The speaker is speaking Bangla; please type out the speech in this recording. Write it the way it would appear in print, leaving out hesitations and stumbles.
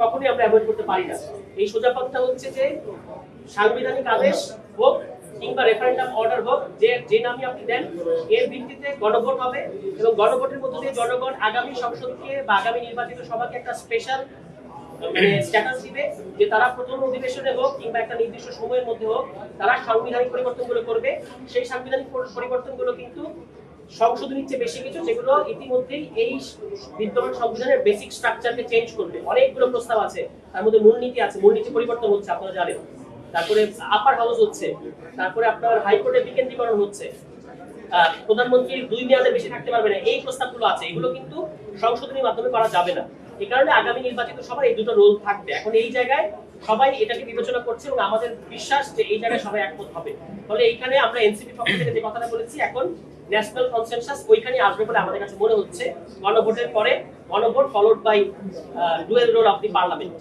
কখনোই আমরা অ্যাভয়েড করতে পারি না। এই সোজা পথটা হচ্ছে যে সাংবিধানিক আদেশ হোক কিংবা রেফারেন্ডাম অর্ডার হোক, যে নামই আপনি দেন, এর ভিত্তিতে গণভোট হবে এবং গণভোটের মধ্য দিয়ে জনগণ আগামী সংসদকে বা আগামী নির্বাচিত সভাকে একটা স্পেশাল স্ট্যাটাস দিবে যে তারা প্রথম অধিবেশনে হোক কিংবা একটা নির্দিষ্ট সময়ের মধ্যে হোক তারা সাংবিধানিক পরিবর্তনগুলো করবে। সেই সাংবিধানিক পরিবর্তনগুলো কিন্তু সংশোধনীর চেয়ে বেশি কিছু, যেগুলো ইতিমধ্যেই এই বিদ্যমান সংবিধানের বেসিক স্ট্রাকচারকে চেঞ্জ করবে। অনেকগুলো প্রস্তাব আছে, তার মধ্যে মূলনীতি আছে, মূলনীতি পরিবর্তন হচ্ছে আপনারা জানেন, তারপরে আপার হাউস হচ্ছে, তারপরে আপনার হাইকোর্টের বিকেন্দ্রীকরণ হচ্ছে, প্রধানমন্ত্রী 2 মেয়াদে বেশি থাকতে পারবে না, এই প্রস্তাবগুলো আছে। এগুলো কিন্তু সংশোধনীর মাধ্যমে করা যাবে না। এই কারণে আগামী নির্বাচিত সবার এই দুটো রোল থাকবে। এখন এই জায়গায় সবাই এটাকে বিবেচনা করছে এবং আমাদের বিশ্বাস যে এই জায়গায় সবাই একমত হবে। ফলে এইখানে আমরা এনসিপি পক্ষ থেকে যে কথাটা বলেছি, এখন ন্যাশনাল কনসেনসাস ওইখানে আসবে বলে আমাদের কাছে মনে হচ্ছে। গণভোটের পরে গণভোট followed by dual role of the parliament.